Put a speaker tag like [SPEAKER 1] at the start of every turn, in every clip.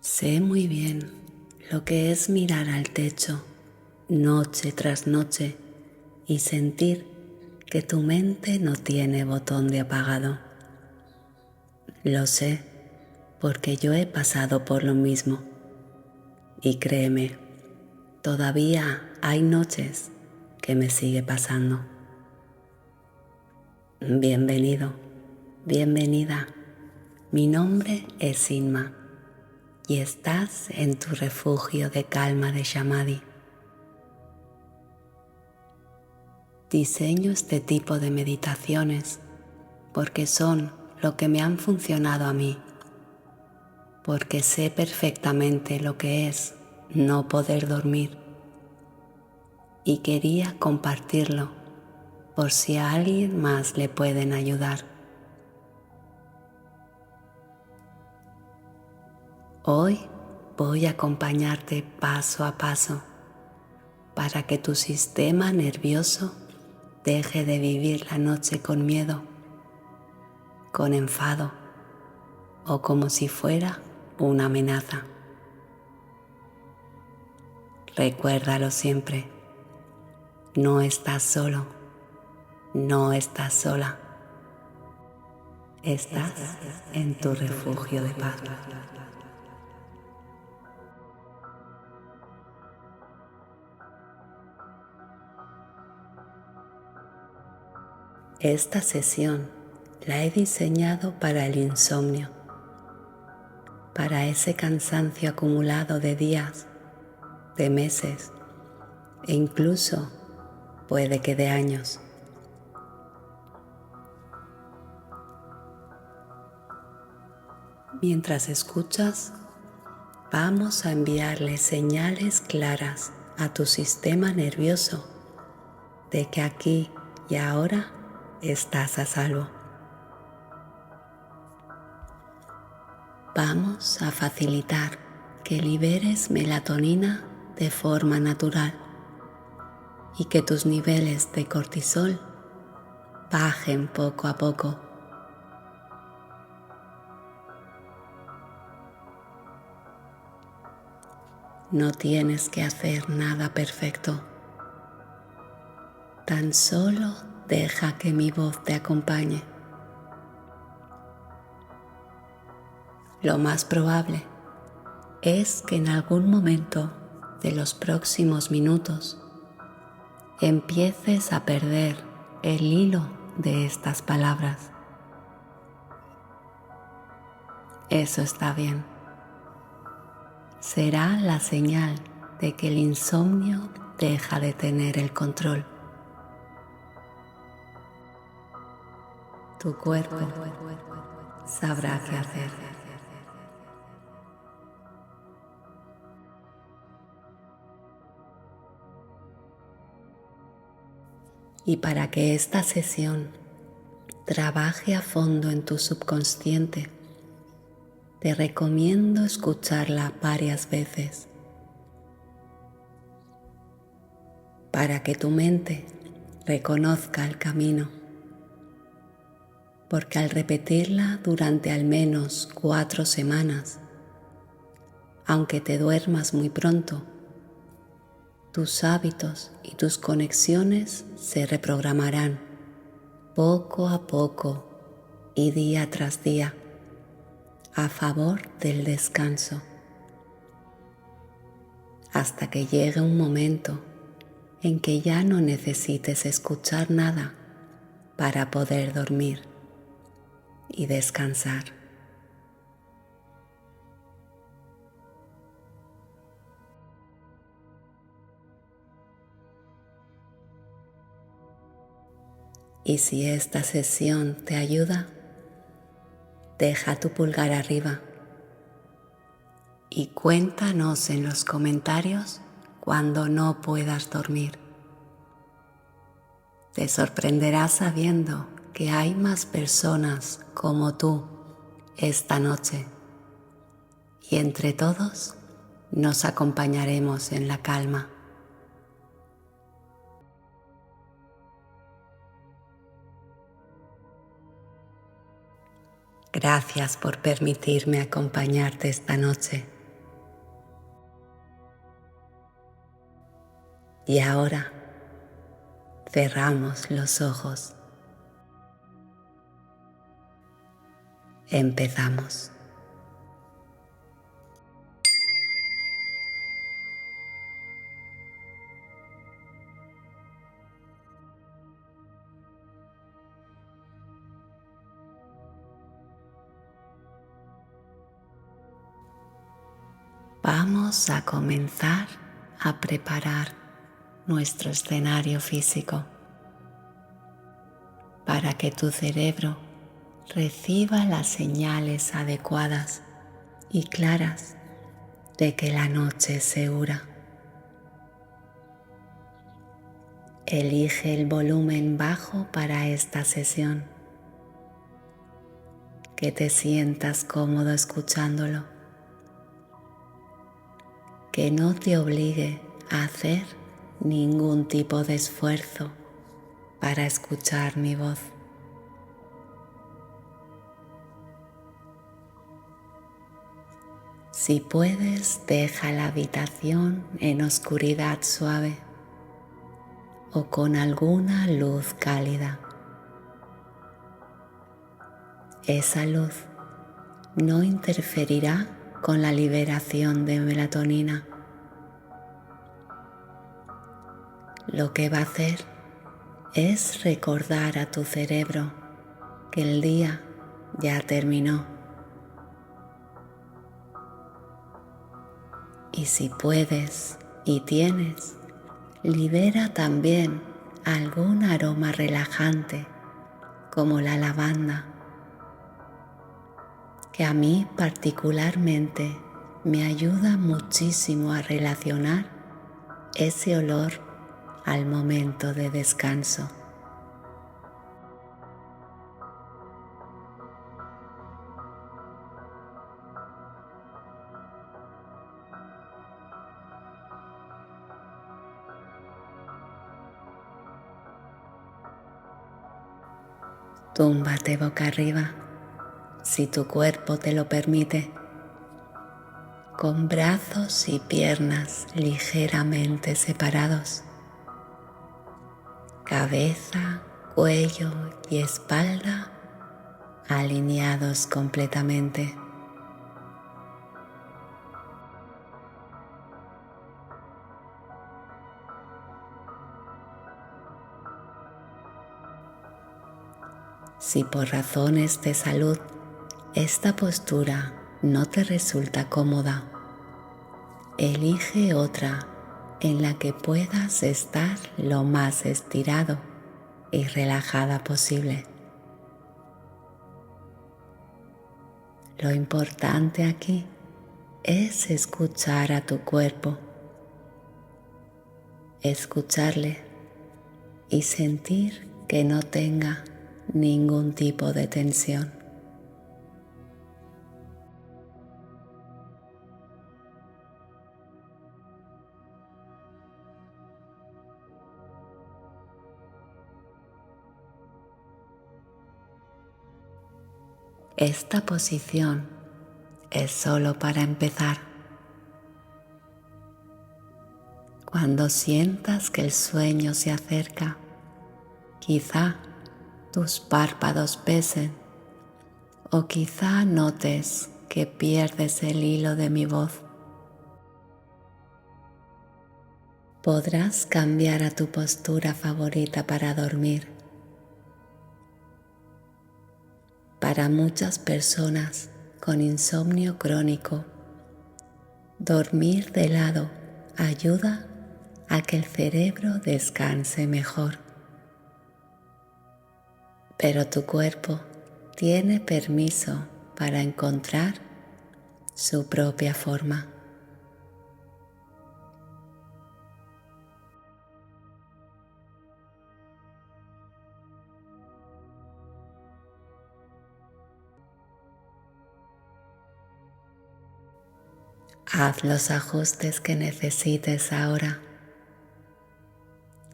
[SPEAKER 1] Sé muy bien lo que es mirar al techo noche tras noche y sentir que tu mente no tiene botón de apagado. Lo sé porque yo he pasado por lo mismo y créeme, todavía hay noches que me sigue pasando. Bienvenido, bienvenida. Mi nombre es Inma y estás en tu refugio de calma de Samadhi. Diseño este tipo de meditaciones porque son lo que me han funcionado a mí, porque sé perfectamente lo que es no poder dormir y quería compartirlo por si a alguien más le pueden ayudar. Hoy voy a acompañarte paso a paso para que tu sistema nervioso deje de vivir la noche con miedo, con enfado o como si fuera una amenaza. Recuérdalo siempre, no estás solo, no estás sola, estás en tu refugio de paz. Esta sesión la he diseñado para el insomnio, para ese cansancio acumulado de días, de meses e incluso puede que de años. Mientras escuchas, vamos a enviarle señales claras a tu sistema nervioso de que aquí y ahora estás a salvo. Vamos a facilitar que liberes melatonina de forma natural y que tus niveles de cortisol bajen poco a poco. No tienes que hacer nada perfecto. Tan solo deja que mi voz te acompañe. Lo más probable es que en algún momento de los próximos minutos empieces a perder el hilo de estas palabras. Eso está bien. Será la señal de que el insomnio deja de tener el control. Tu cuerpo sabrá qué hacer. Y para que esta sesión trabaje a fondo en tu subconsciente, te recomiendo escucharla varias veces para que tu mente reconozca el camino, porque al repetirla durante al menos 4 semanas, aunque te duermas muy pronto, tus hábitos y tus conexiones se reprogramarán poco a poco y día tras día a favor del descanso, hasta que llegue un momento en que ya no necesites escuchar nada para poder dormir y descansar. Y si esta sesión te ayuda, deja tu pulgar arriba y cuéntanos en los comentarios cuando no puedas dormir. Te sorprenderás sabiendo que hay más personas como tú esta noche y entre todos nos acompañaremos en la calma. Gracias por permitirme acompañarte esta noche. Y ahora cerramos los ojos. Empezamos. Vamos a comenzar a preparar nuestro escenario físico para que tu cerebro reciba las señales adecuadas y claras de que la noche es segura. Elige el volumen bajo para esta sesión, que te sientas cómodo escuchándolo, que no te obligue a hacer ningún tipo de esfuerzo para escuchar mi voz. Si puedes, deja la habitación en oscuridad suave o con alguna luz cálida. Esa luz no interferirá con la liberación de melatonina. Lo que va a hacer es recordar a tu cerebro que el día ya terminó. Y si puedes y tienes, libera también algún aroma relajante como la lavanda, que a mí particularmente me ayuda muchísimo a relacionar ese olor al momento de descanso. Túmbate boca arriba, si tu cuerpo te lo permite, con brazos y piernas ligeramente separados, cabeza, cuello y espalda alineados completamente. Si por razones de salud esta postura no te resulta cómoda, elige otra en la que puedas estar lo más estirado y relajada posible. Lo importante aquí es escuchar a tu cuerpo, escucharle y sentir que no tenga ningún tipo de tensión. Esta posición es solo para empezar. Cuando sientas que el sueño se acerca, quizá tus párpados pesen o quizá notes que pierdes el hilo de mi voz. Podrás cambiar a tu postura favorita para dormir. Para muchas personas con insomnio crónico, dormir de lado ayuda a que el cerebro descanse mejor. Pero tu cuerpo tiene permiso para encontrar su propia forma. Haz los ajustes que necesites ahora.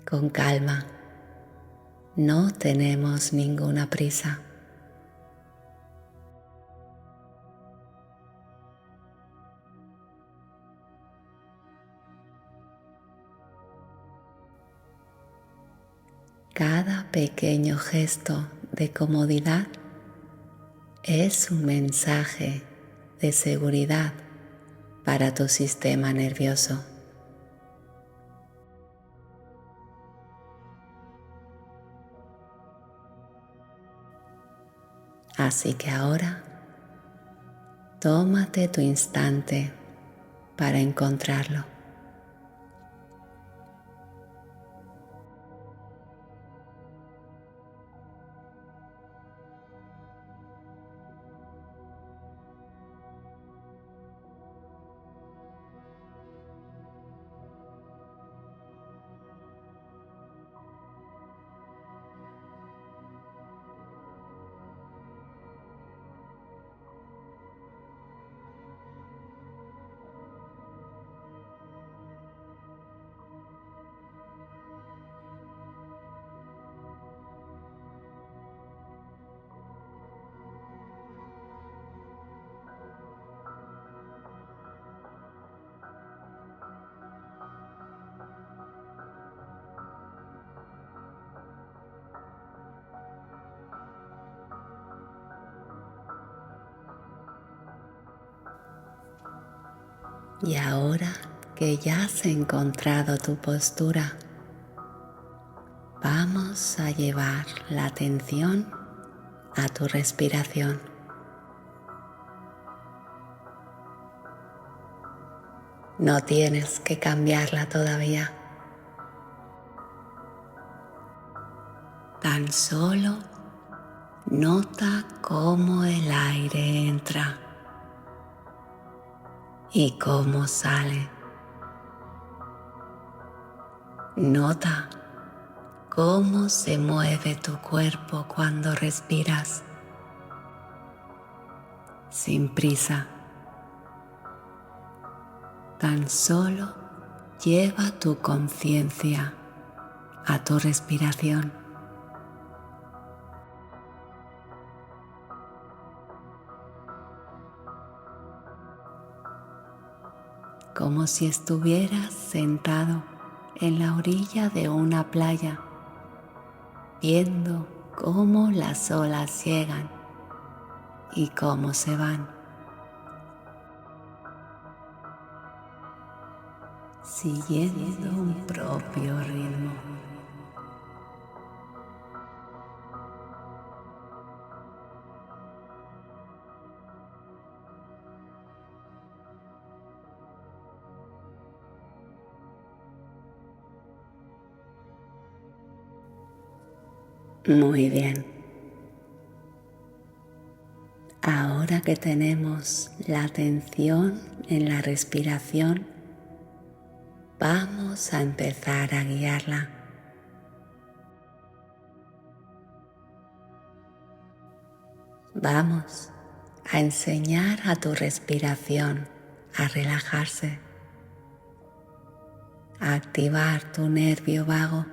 [SPEAKER 1] Con calma, no tenemos ninguna prisa. Cada pequeño gesto de comodidad es un mensaje de seguridad para tu sistema nervioso. Así que ahora, tómate tu instante para encontrarlo. Y ahora que ya has encontrado tu postura, vamos a llevar la atención a tu respiración. No tienes que cambiarla todavía. Tan solo nota cómo el aire entra y cómo sale. Nota cómo se mueve tu cuerpo cuando respiras, sin prisa. Tan solo lleva tu conciencia a tu respiración. Como si estuvieras sentado en la orilla de una playa, viendo cómo las olas llegan y cómo se van, siguiendo un propio ritmo. Muy bien. Ahora que tenemos la atención en la respiración, vamos a empezar a guiarla. Vamos a enseñar a tu respiración a relajarse, a activar tu nervio vago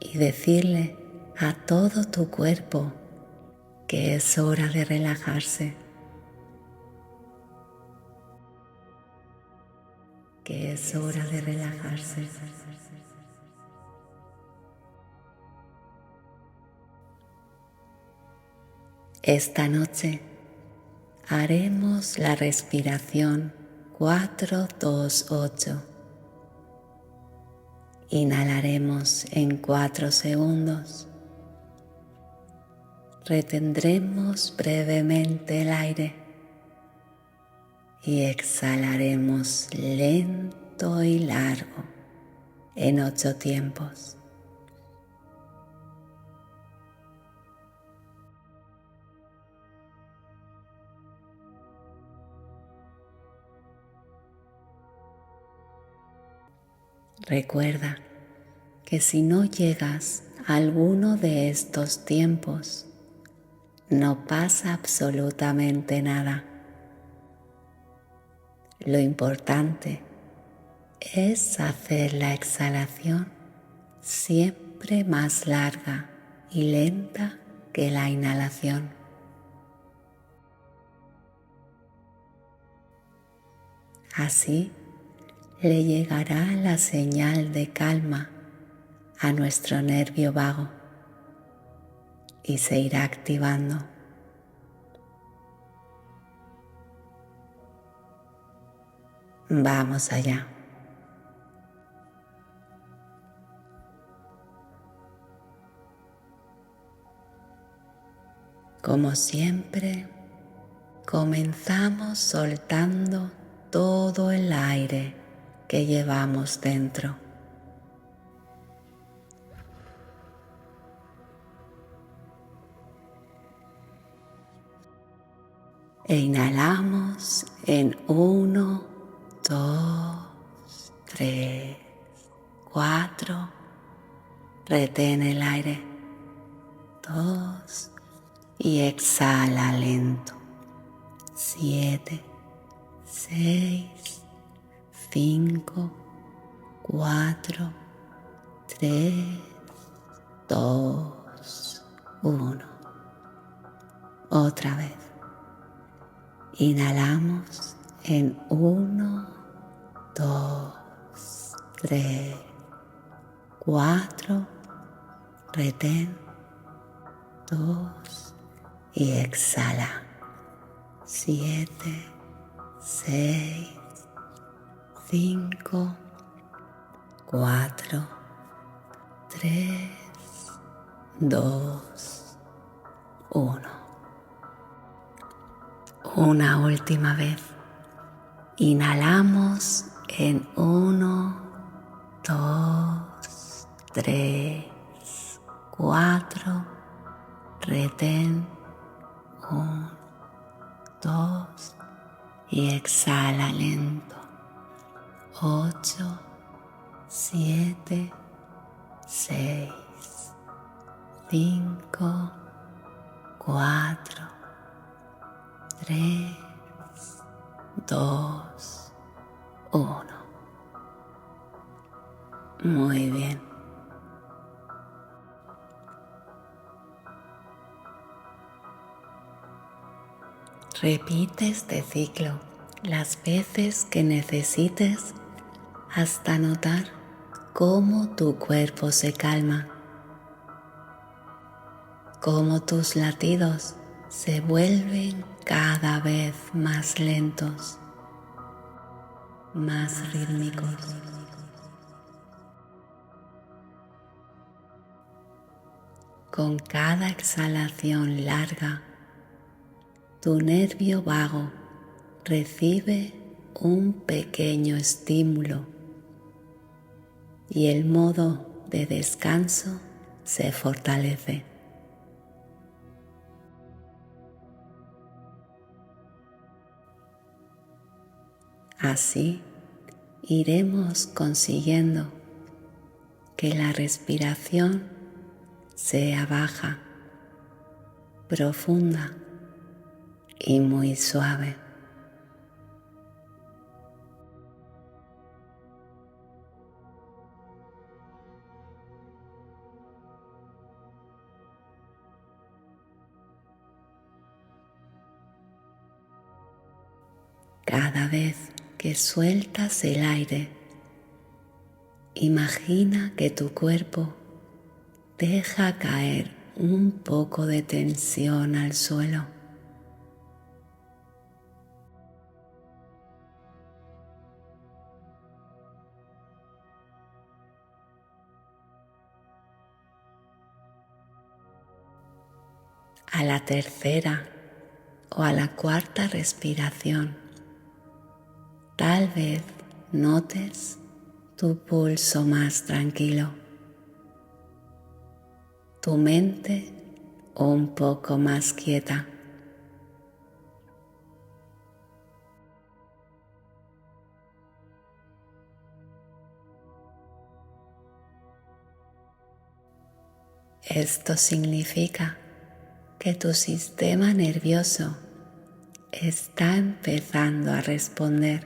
[SPEAKER 1] y decirle a todo tu cuerpo que es hora de relajarse, que es hora de relajarse. Esta noche haremos la respiración 4-2-8. Inhalaremos en 4 segundos. Retendremos brevemente el aire y exhalaremos lento y largo en 8 tiempos. Recuerda que si no llegas a alguno de estos tiempos, no pasa absolutamente nada. Lo importante es hacer la exhalación siempre más larga y lenta que la inhalación. Así le llegará la señal de calma a nuestro nervio vago y se irá activando. Vamos allá. Como siempre, comenzamos soltando todo el aire que llevamos dentro. E inhalamos en 1, 2, 3, 4. Retén el aire. 2 y exhala lento. 7, 6, 5, 4, 3, 2, 1. Otra vez. Inhalamos en 1, 2, 3, 4. Retén. 2 y exhala. 7, 6, 5, 4, 3, 2, 1. Una última vez. Inhalamos en 1, 2, 3, 4. Retén. 1, 2 y exhala lento. 8, 7, 6, 5, 4, 3, 2, 1. Muy bien. Repite este ciclo las veces que necesites hasta notar cómo tu cuerpo se calma, cómo tus latidos se vuelven cada vez más lentos, más rítmicos. Con cada exhalación larga, tu nervio vago recibe un pequeño estímulo y el modo de descanso se fortalece. Así iremos consiguiendo que la respiración sea baja, profunda y muy suave. Cada vez que sueltas el aire, imagina que tu cuerpo deja caer un poco de tensión al suelo. A la tercera o a la cuarta respiración, tal vez notes tu pulso más tranquilo, tu mente un poco más quieta. Esto significa que tu sistema nervioso está empezando a responder.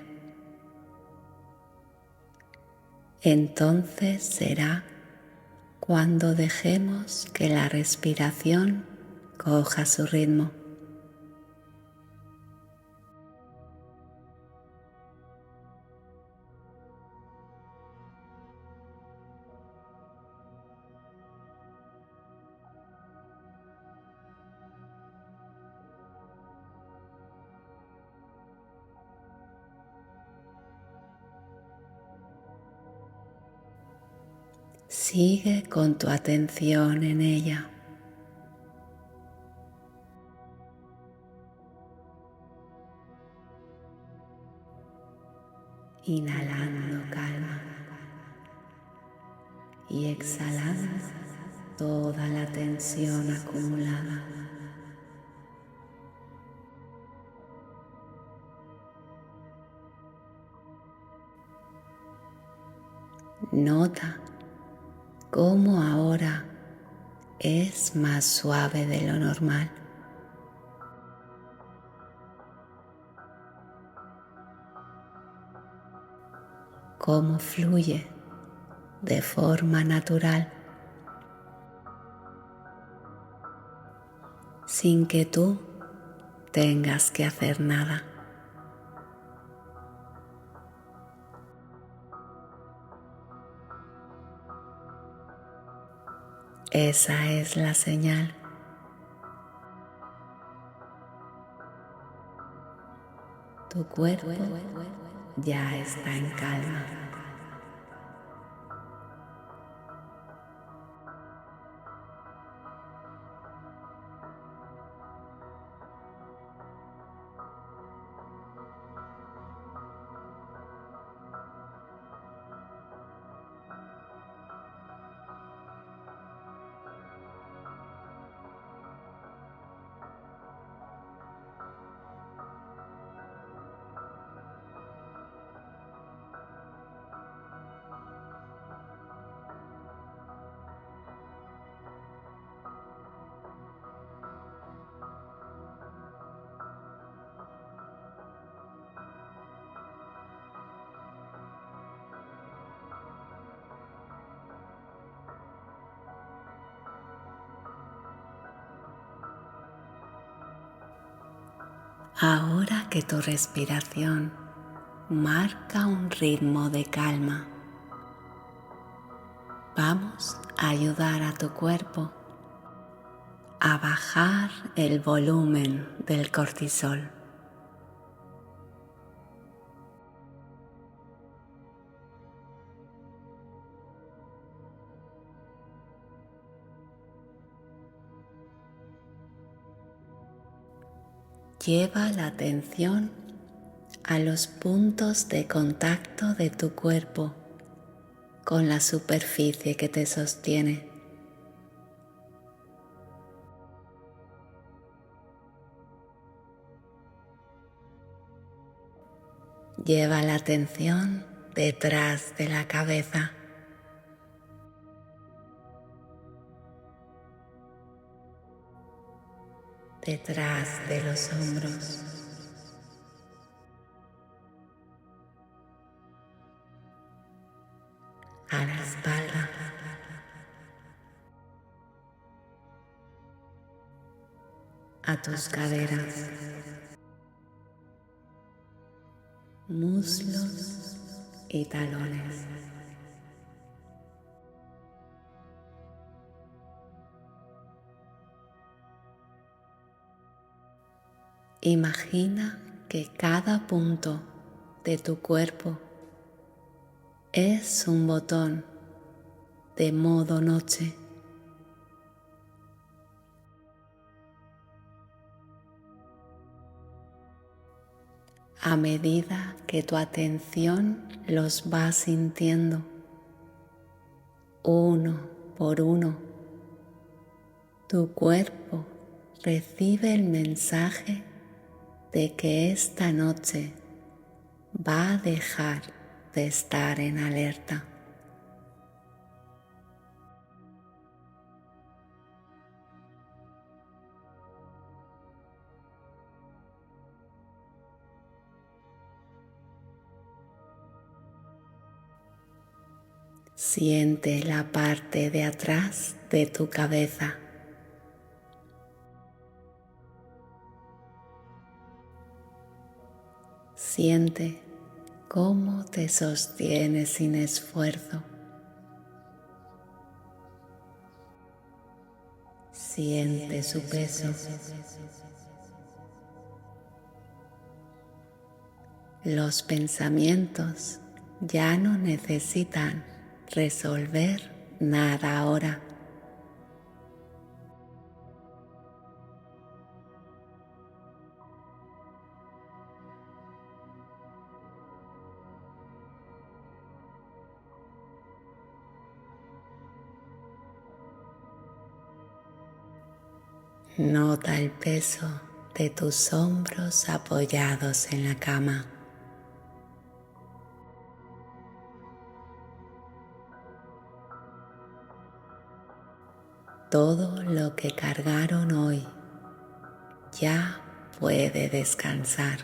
[SPEAKER 1] Entonces será cuando dejemos que la respiración coja su ritmo. Sigue con tu atención en ella. Inhalando calma y exhalando toda la tensión acumulada. Nota cómo ahora es más suave de lo normal. Cómo fluye de forma natural, sin que tú tengas que hacer nada. Esa es la señal. Tu cuerpo ya está en calma. Ahora que tu respiración marca un ritmo de calma, vamos a ayudar a tu cuerpo a bajar el volumen del cortisol. Lleva la atención a los puntos de contacto de tu cuerpo con la superficie que te sostiene. Lleva la atención detrás de la cabeza. Detrás de los hombros. A la espalda. A tus caderas. Muslos y talones. Imagina que cada punto de tu cuerpo es un botón de modo noche. A medida que tu atención los va sintiendo, uno por uno, tu cuerpo recibe el mensaje de que esta noche va a dejar de estar en alerta. Siente la parte de atrás de tu cabeza. Siente cómo te sostiene sin esfuerzo. Siente su peso. Los pensamientos ya no necesitan resolver nada ahora. Nota el peso de tus hombros apoyados en la cama. Todo lo que cargaron hoy ya puede descansar.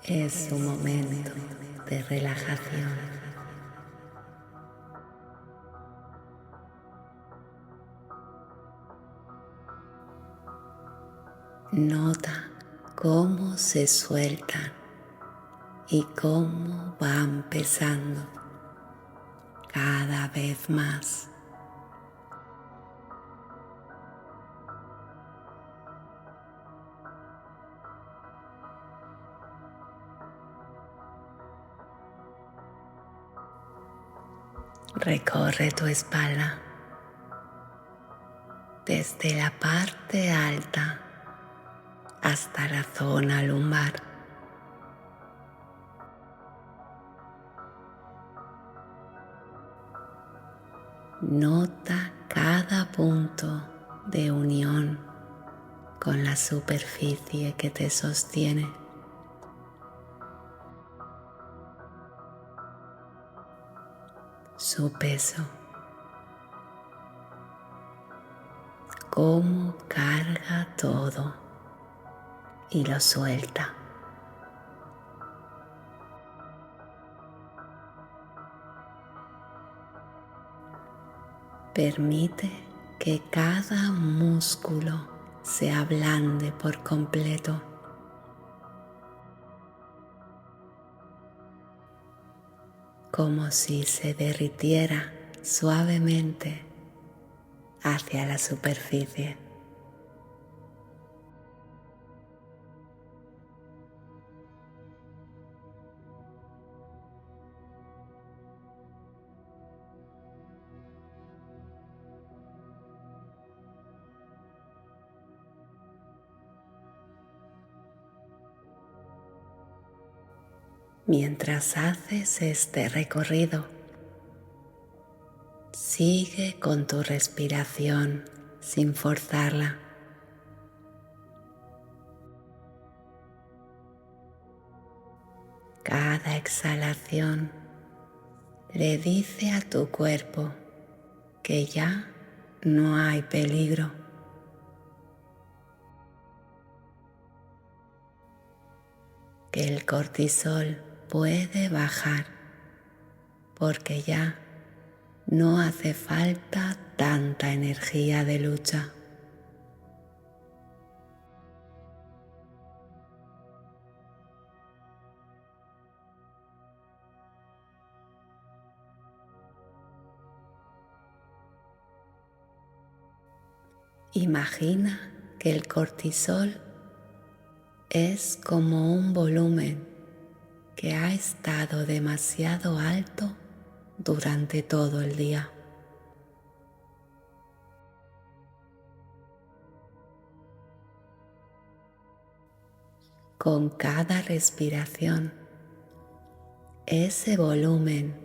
[SPEAKER 1] Es un momento de relajación. Nota cómo se sueltan y cómo van pesando cada vez más. Recorre tu espalda desde la parte alta hasta la zona lumbar. Nota cada punto de unión con la superficie que te sostiene. Su peso, cómo carga todo y lo suelta. Permite que cada músculo se ablande por completo. Como si se derritiera suavemente hacia la superficie. Mientras haces este recorrido, sigue con tu respiración sin forzarla. Cada exhalación le dice a tu cuerpo que ya no hay peligro. Que el cortisol puede bajar porque ya no hace falta tanta energía de lucha. Imagina que el cortisol es como un volumen que ha estado demasiado alto durante todo el día. Con cada respiración, ese volumen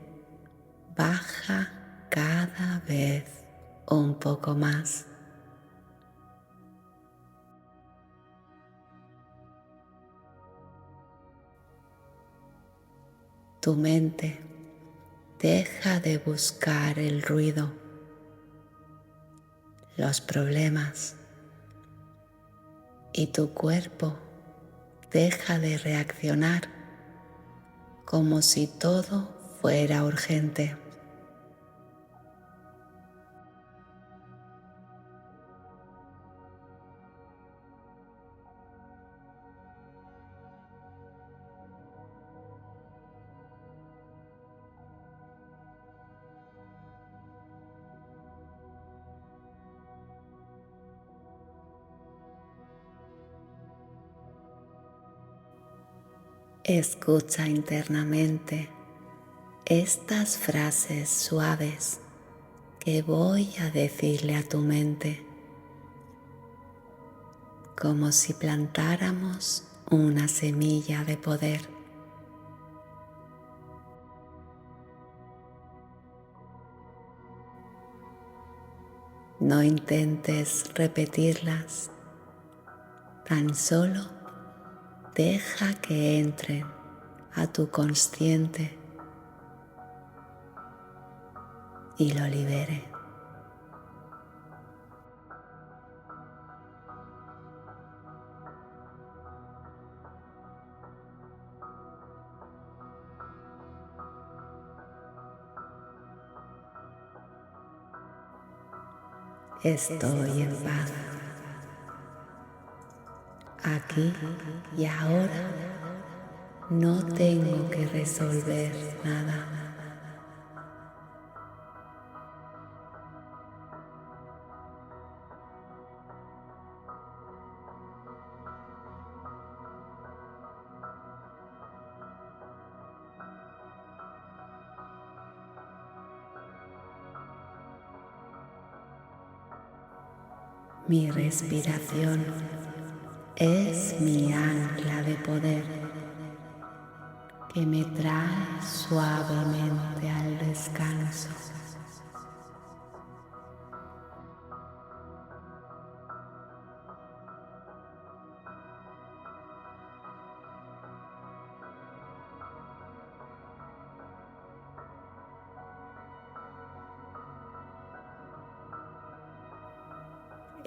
[SPEAKER 1] baja cada vez un poco más. Tu mente deja de buscar el ruido, los problemas, y tu cuerpo deja de reaccionar como si todo fuera urgente. Escucha internamente estas frases suaves que voy a decirle a tu mente, como si plantáramos una semilla de poder. No intentes repetirlas, tan solo deja que entren a tu consciente y lo libere. Estoy en paz, aquí y ahora. No tengo que resolver nada. Mi respiración es mi ancla de poder que me trae suavemente al descanso.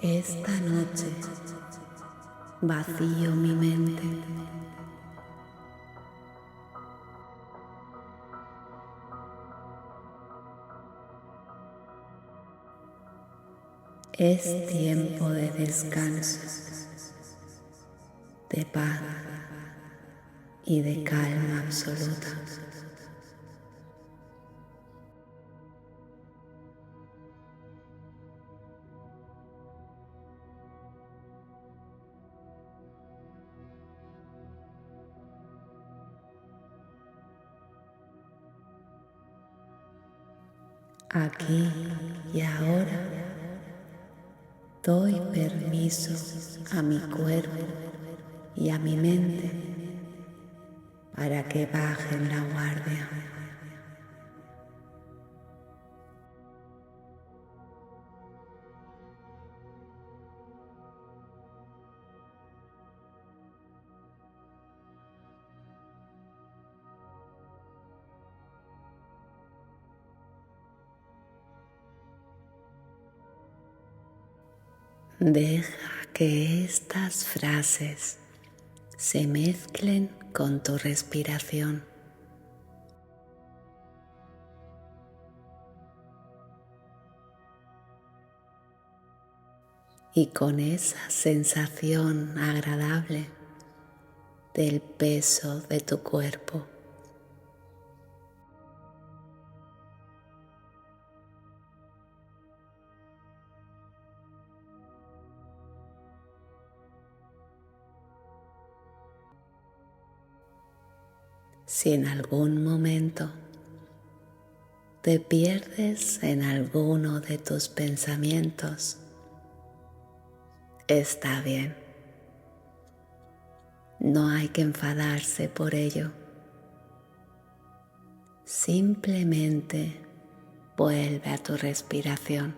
[SPEAKER 1] Esta noche vacío mi mente. Es tiempo de descanso, de paz y de calma absoluta. Aquí y ahora doy permiso a mi cuerpo y a mi mente para que bajen la guardia. Deja que estas frases se mezclen con tu respiración y con esa sensación agradable del peso de tu cuerpo. Si en algún momento te pierdes en alguno de tus pensamientos, está bien. No hay que enfadarse por ello. Simplemente vuelve a tu respiración.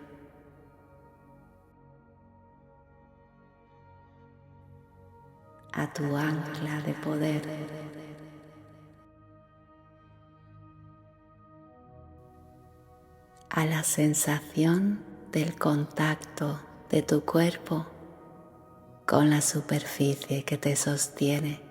[SPEAKER 1] A tu ancla de poder. A la sensación del contacto de tu cuerpo con la superficie que te sostiene.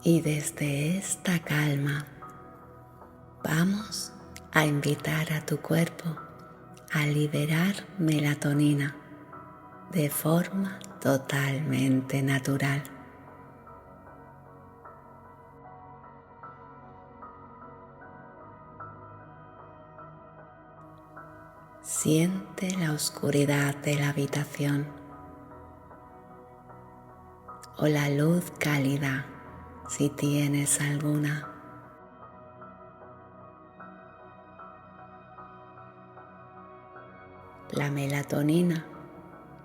[SPEAKER 1] Y desde esta calma vamos a invitar a tu cuerpo a liberar melatonina de forma totalmente natural. Siente la oscuridad de la habitación o la luz cálida si tienes alguna. La melatonina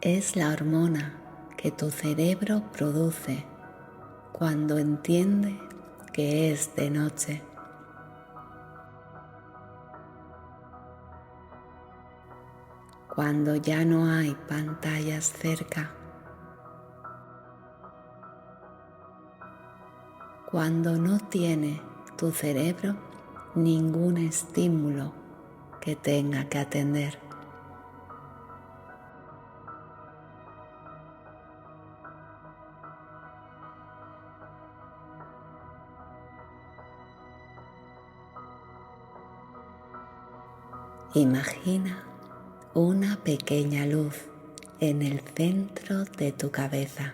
[SPEAKER 1] es la hormona que tu cerebro produce cuando entiende que es de noche. Cuando ya no hay pantallas cerca. Cuando no tiene tu cerebro ningún estímulo que tenga que atender. Imagina una pequeña luz en el centro de tu cabeza.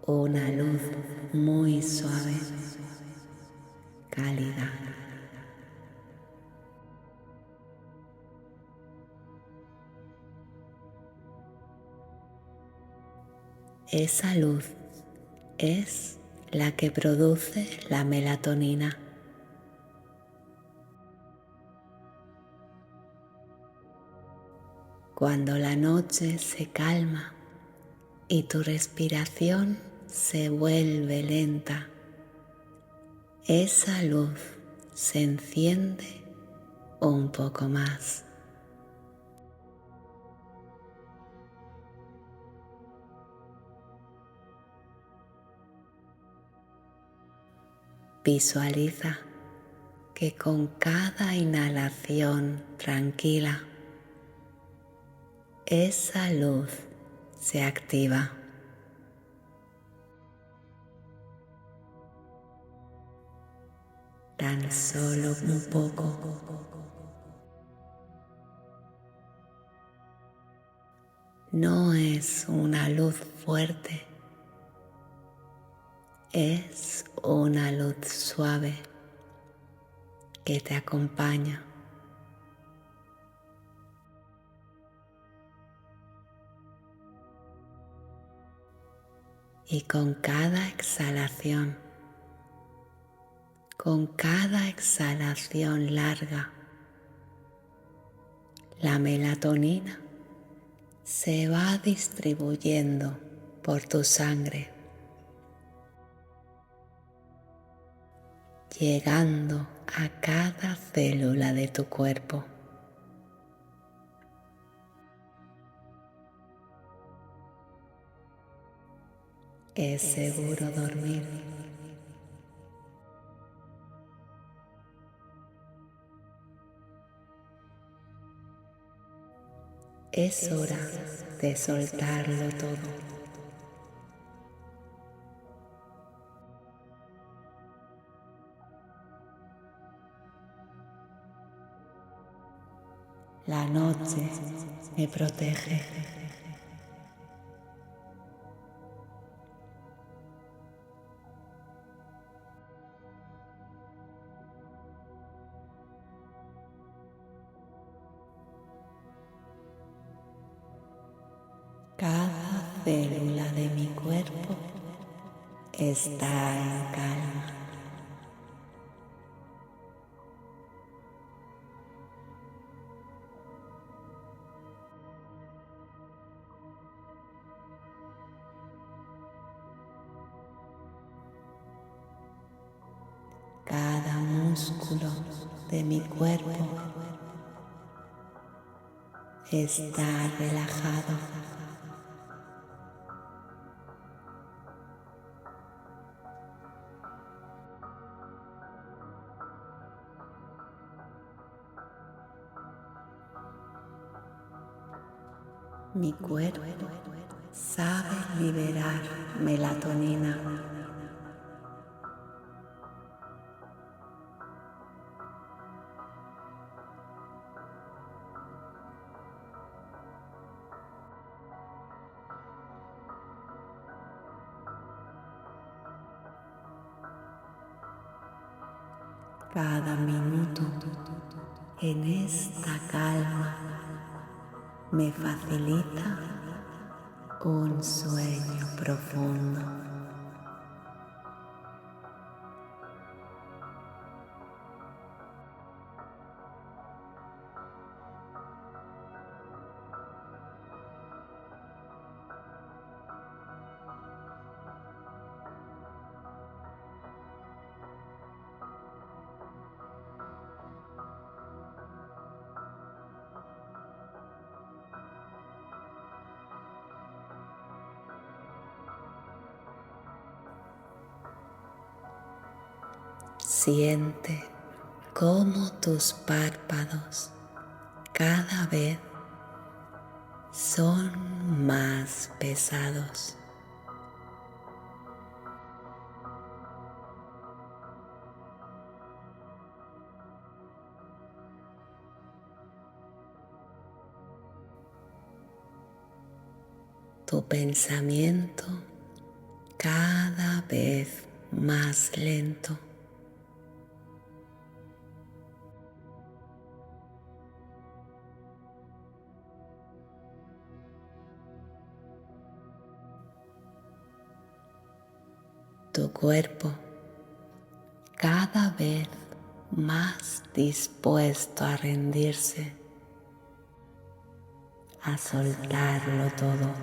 [SPEAKER 1] Una luz muy suave, cálida. Esa luz es la que produce la melatonina. Cuando la noche se calma y tu respiración se vuelve lenta, esa luz se enciende un poco más. Visualiza que con cada inhalación tranquila, esa luz se activa. Tan solo un poco. No es una luz fuerte, es una luz suave que te acompaña. Y con cada exhalación larga, la melatonina se va distribuyendo por tu sangre, llegando a cada célula de tu cuerpo. Es seguro dormir. Es hora de soltarlo todo. La noche me protege. Cada célula de mi cuerpo está en calma. Cada músculo de mi cuerpo está relajado. Mi cuerpo sabe liberar melatonina Cada minuto en esta calma me facilita un sueño profundo. Siente cómo tus párpados cada vez son más pesados. Tu pensamiento cada vez más lento. Tu cuerpo cada vez más dispuesto a rendirse, a soltarlo todo.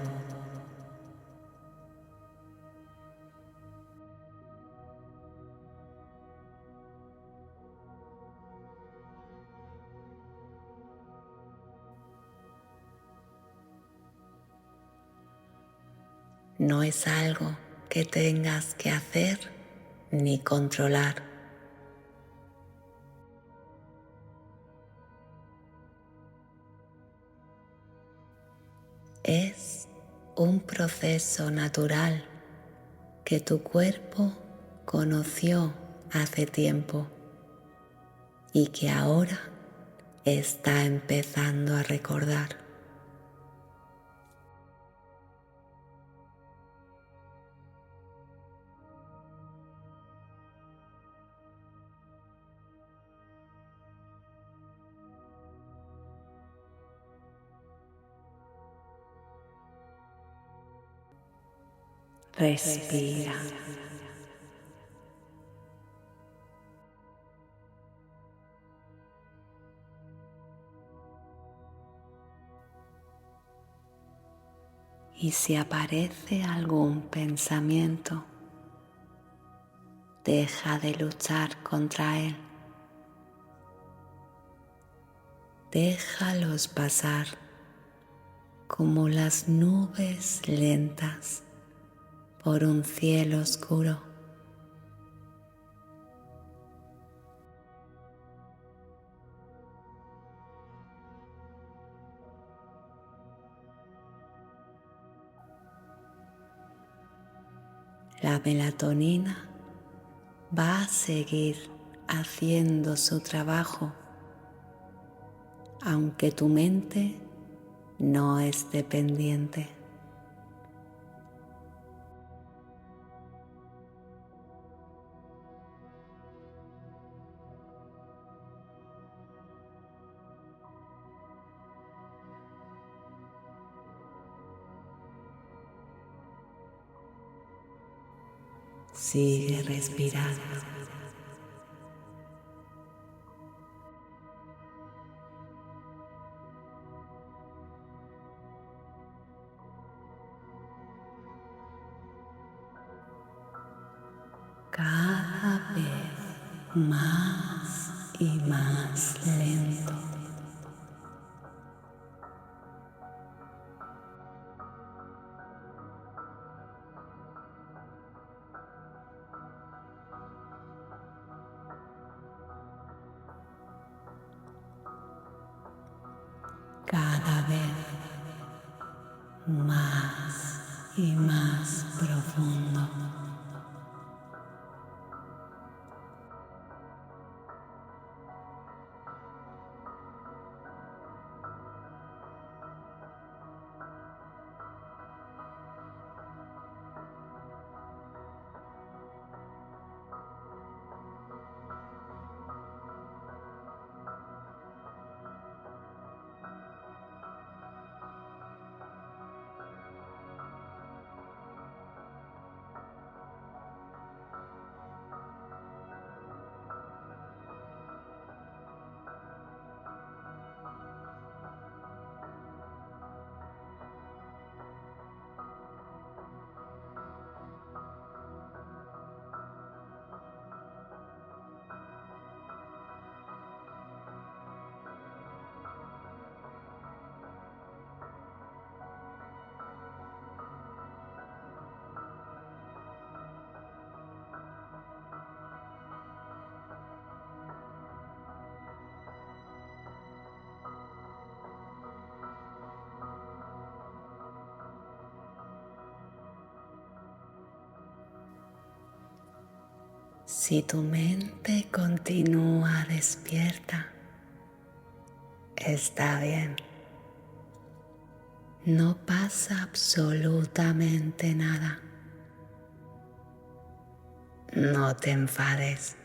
[SPEAKER 1] No es algo que tengas que hacer ni controlar. Es un proceso natural que tu cuerpo conoció hace tiempo y que ahora está empezando a recordar. Respira. Y si aparece algún pensamiento, deja de luchar contra él. Déjalos pasar como las nubes lentas por un cielo oscuro. La melatonina va a seguir haciendo su trabajo, aunque tu mente no esté pendiente. Sigue respirando. Cada vez más y más lento. Cada vez más y más profundo. Si tu mente continúa despierta, está bien. No pasa absolutamente nada. No te enfades.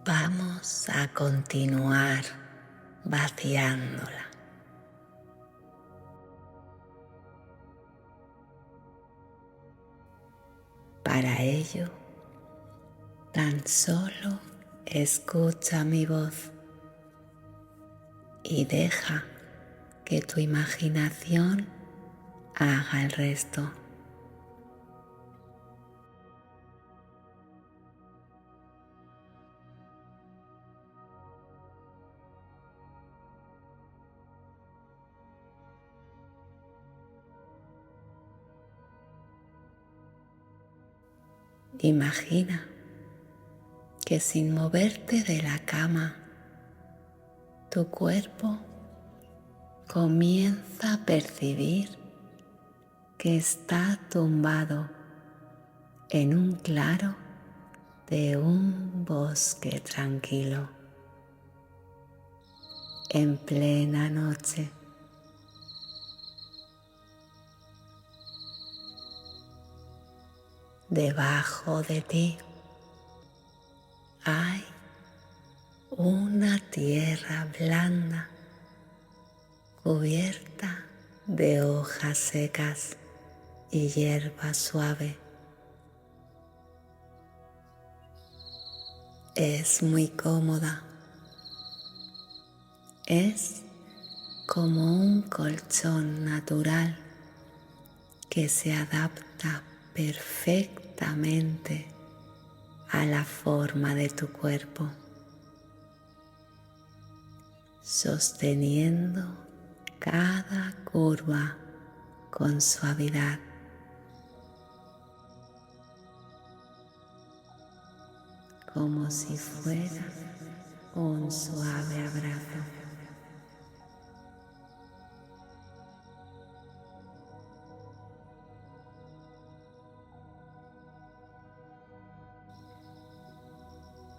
[SPEAKER 1] Vamos a continuar vaciándola. Para ello, tan solo escucha mi voz y deja que tu imaginación haga el resto. Imagina que sin moverte de la cama, tu cuerpo comienza a percibir que está tumbado en un claro de un bosque tranquilo, en plena noche. Debajo de ti hay una tierra blanda cubierta de hojas secas y hierba suave. Es muy cómoda. Es como un colchón natural que se adapta perfectamente a la forma de tu cuerpo, sosteniendo cada curva con suavidad. Como si fuera un suave abrazo.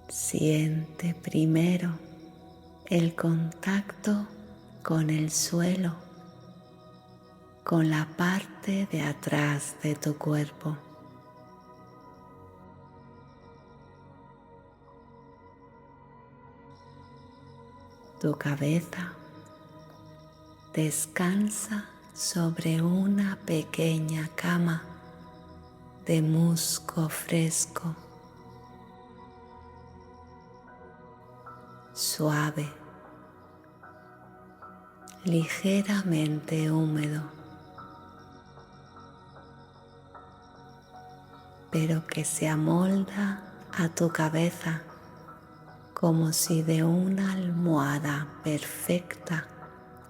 [SPEAKER 1] Siente primero el contacto con el suelo, con la parte de atrás de tu cuerpo. Tu cabeza descansa sobre una pequeña cama de musgo fresco, suave, ligeramente húmedo, pero que se amolda a tu cabeza como si de una almohada perfecta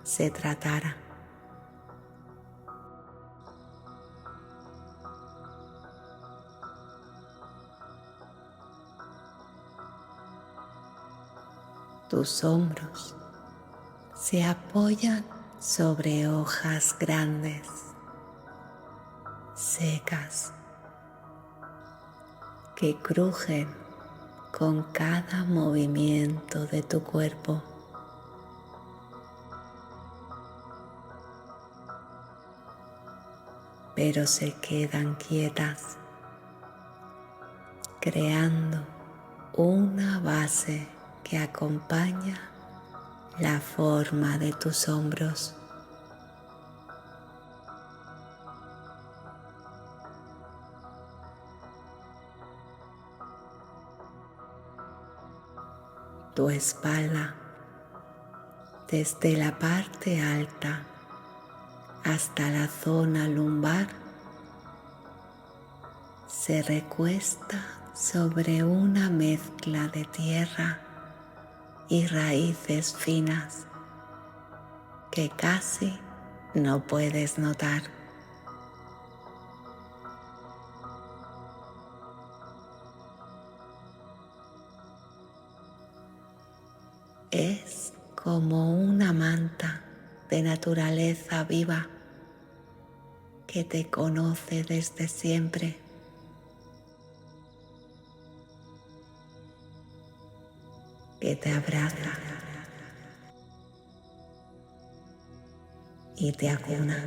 [SPEAKER 1] se tratara. Tus hombros se apoyan sobre hojas grandes, secas, que crujen con cada movimiento de tu cuerpo. Pero se quedan quietas, creando una base que acompaña la forma de tus hombros. Tu espalda, desde la parte alta hasta la zona lumbar, se recuesta sobre una mezcla de tierra y raíces finas que casi no puedes notar. Es como una manta de naturaleza viva que te conoce desde siempre que te abraza y te acuna.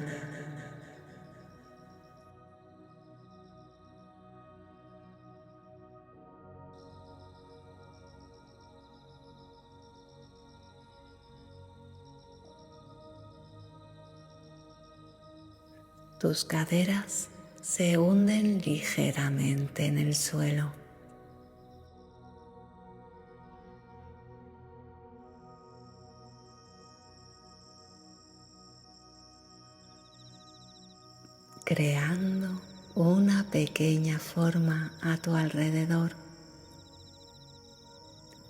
[SPEAKER 1] Tus caderas se hunden ligeramente en el suelo. Creando una pequeña forma a tu alrededor,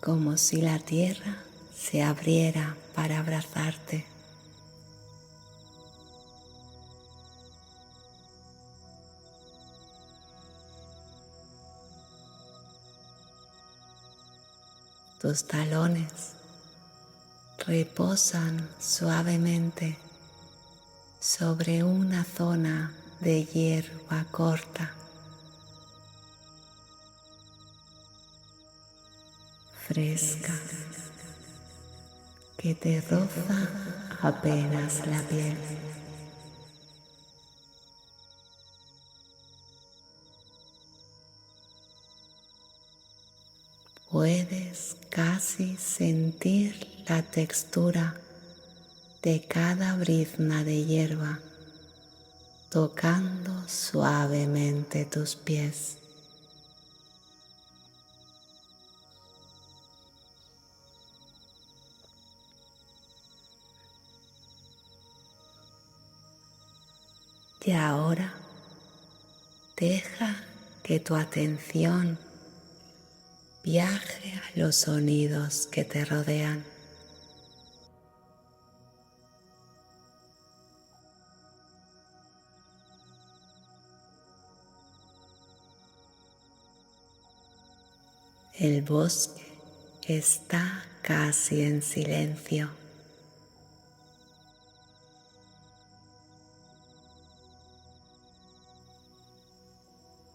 [SPEAKER 1] como si la tierra se abriera para abrazarte. Tus talones reposan suavemente sobre una zona de hierba corta, fresca, que te roza apenas la piel. Puedes casi sentir la textura de cada brizna de hierba tocando suavemente tus pies. Y ahora deja que tu atención viaje a los sonidos que te rodean. El bosque está casi en silencio.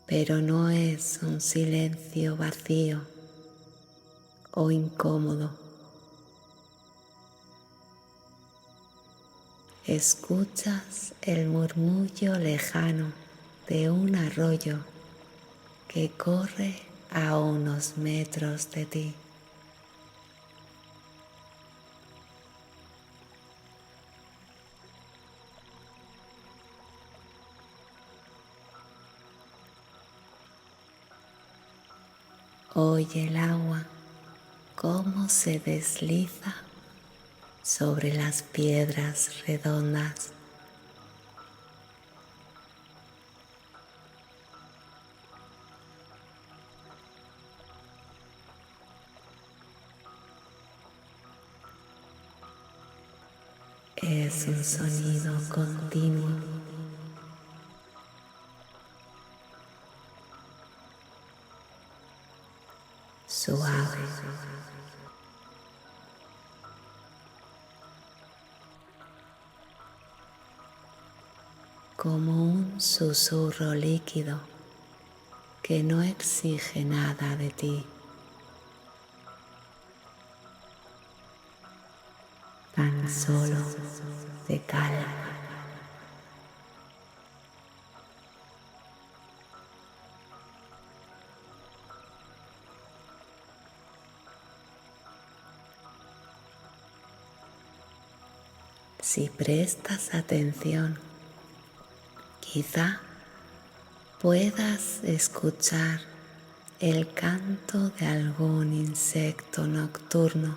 [SPEAKER 1] Pero no es un silencio vacío o incómodo. Escuchas el murmullo lejano de un arroyo que corre a unos metros de ti. Oye el agua cómo se desliza sobre las piedras redondas. Es un sonido continuo, suave, como un susurro líquido que no exige nada de ti, tan solo te calma. Si prestas atención, quizá puedas escuchar el canto de algún insecto nocturno,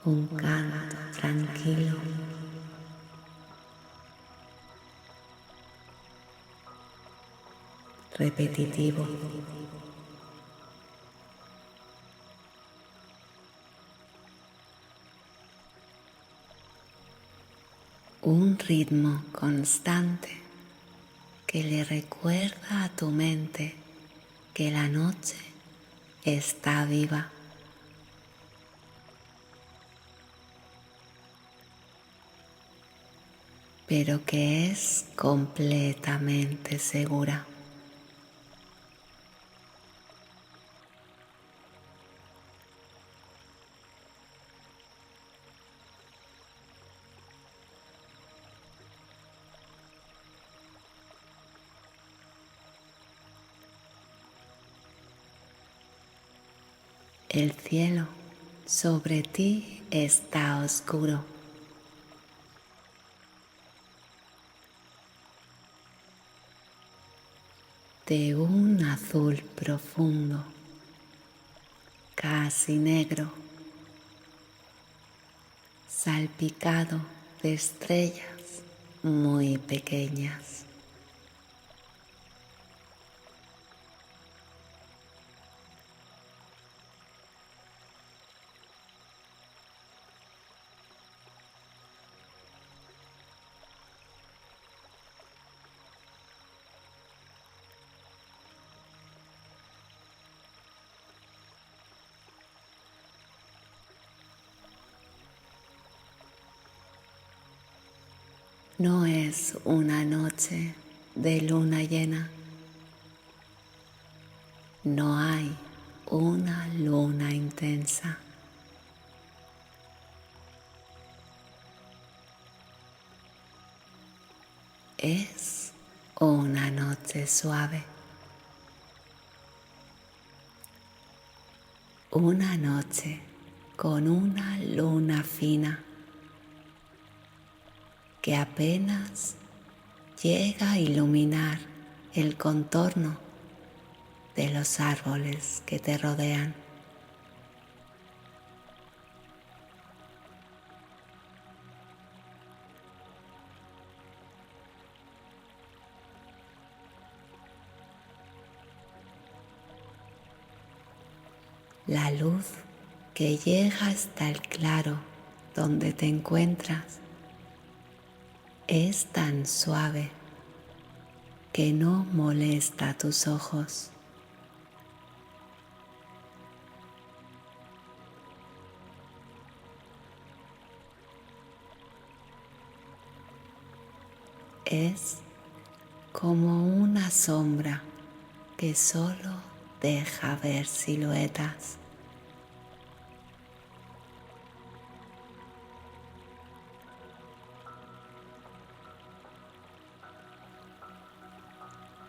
[SPEAKER 1] un canto tranquilo, repetitivo. Un ritmo constante que le recuerda a tu mente que la noche está viva. pero que es completamente segura. El cielo sobre ti está oscuro. De un azul profundo, casi negro, salpicado de estrellas muy pequeñas. No es una noche de luna llena. No hay una luna intensa. Es una noche suave. Una noche con una luna fina que apenas llega a iluminar el contorno de los árboles que te rodean. La luz que llega hasta el claro donde te encuentras es tan suave que no molesta tus ojos. Es como una sombra que solo deja ver siluetas.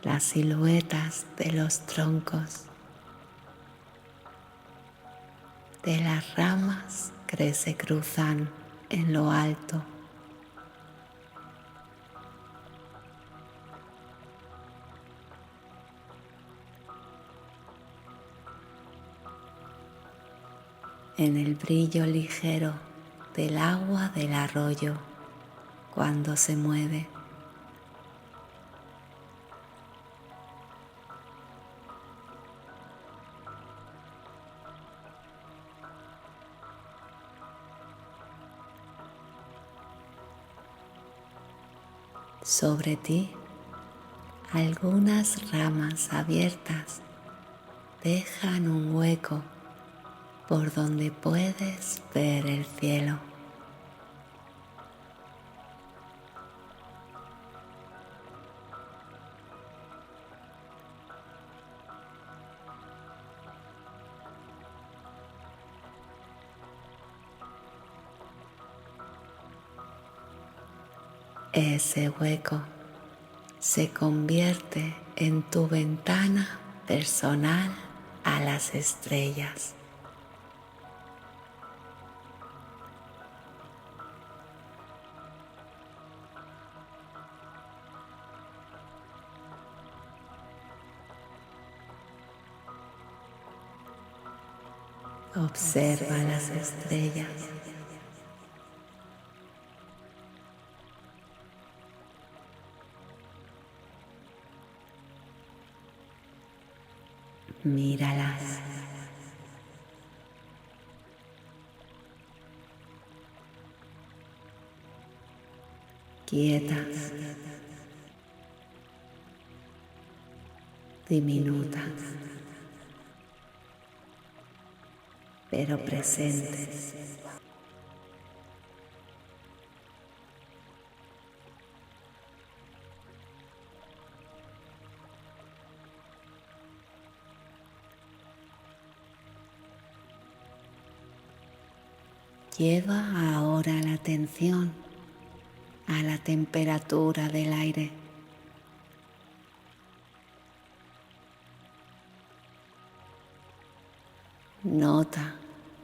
[SPEAKER 1] Las siluetas de los troncos, de las ramas que se cruzan en lo alto. En el brillo ligero del agua del arroyo cuando se mueve. Sobre ti, algunas ramas abiertas dejan un hueco por donde puedes ver el cielo. Ese hueco se convierte en tu ventana personal a las estrellas. Observa las estrellas. Míralas. Quietas, diminutas, pero presentes. Lleva ahora la atención a la temperatura del aire. Nota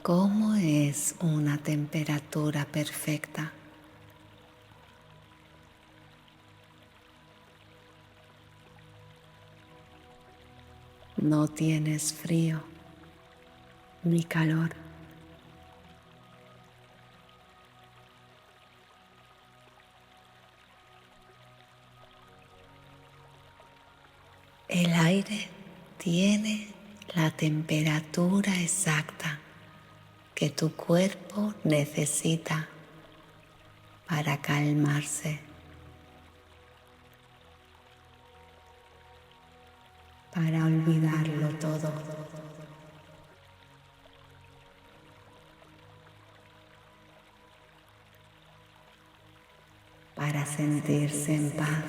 [SPEAKER 1] cómo es una temperatura perfecta. No tienes frío ni calor. El aire tiene la temperatura exacta que tu cuerpo necesita para calmarse, para olvidarlo todo. Para sentirse en paz.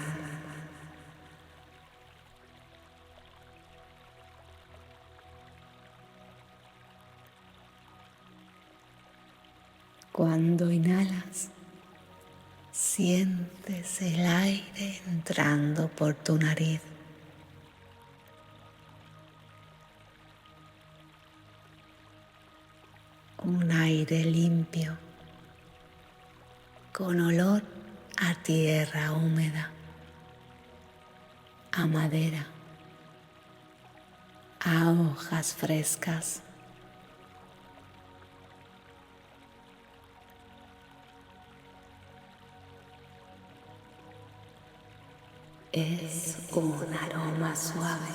[SPEAKER 1] Cuando inhalas, sientes el aire entrando por tu nariz. Un aire limpio, con olor a tierra húmeda, a madera, a hojas frescas. Es un aroma suave.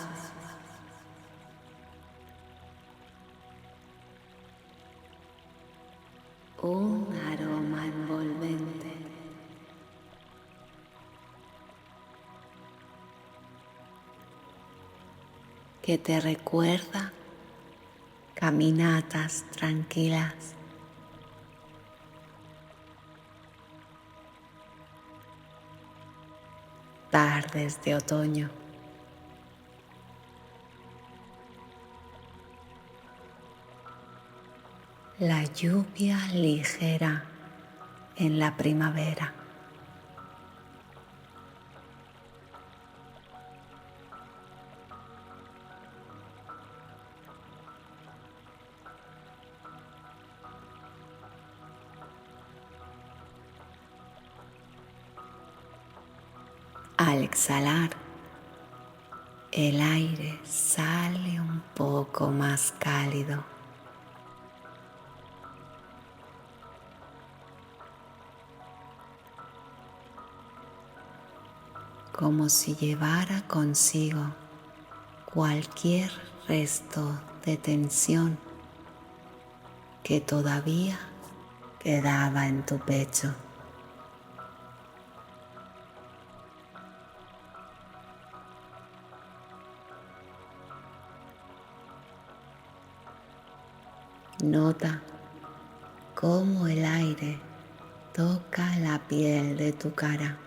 [SPEAKER 1] Un aroma envolvente. Que te recuerda caminatas tranquilas. Tardes de otoño. La lluvia ligera en la primavera. Al exhalar, el aire sale un poco más cálido. Como si llevara consigo cualquier resto de tensión que todavía quedaba en tu pecho. Nota cómo el aire toca la piel de tu cara,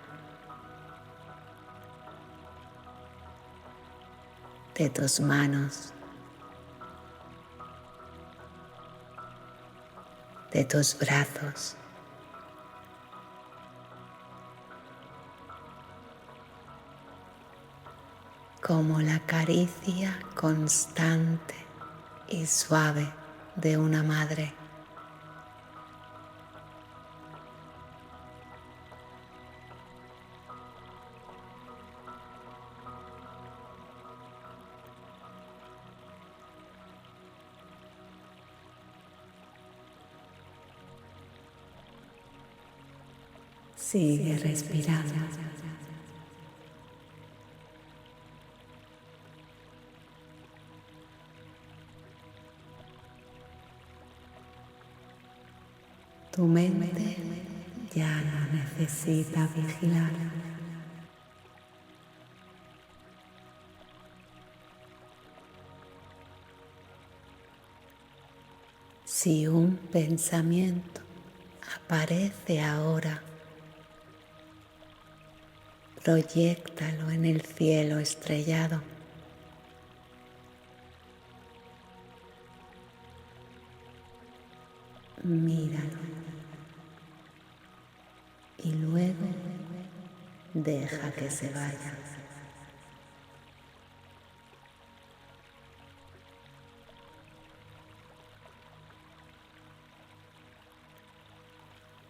[SPEAKER 1] de tus manos, de tus brazos. Como la caricia constante y suave de una madre. Sigue respirando. Tu mente ya no necesita vigilar. Si un pensamiento aparece ahora, proyéctalo en el cielo estrellado. Míralo. y luego deja que se vaya.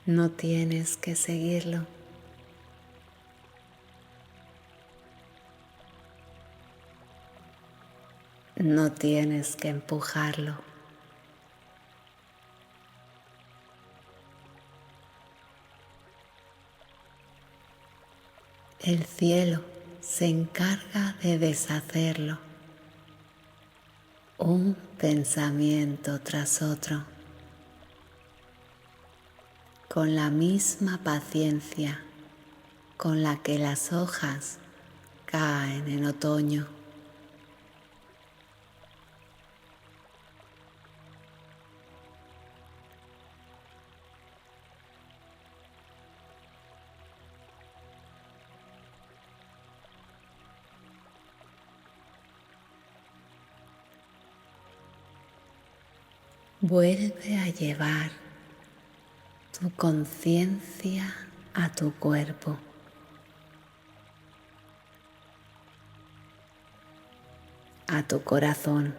[SPEAKER 1] No tienes que seguirlo. No tienes que empujarlo. El cielo se encarga de deshacerlo, un pensamiento tras otro, con la misma paciencia con la que las hojas caen en otoño. Vuelve a llevar tu conciencia a tu cuerpo. A tu corazón.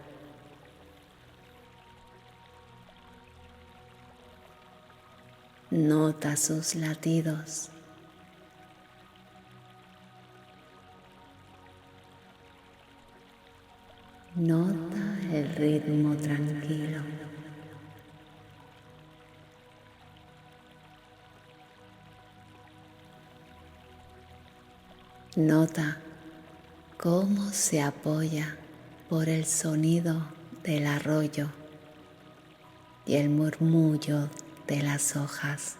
[SPEAKER 1] Nota sus latidos. Nota el ritmo tranquilo. Nota cómo se apoya por el sonido del arroyo y el murmullo de las hojas.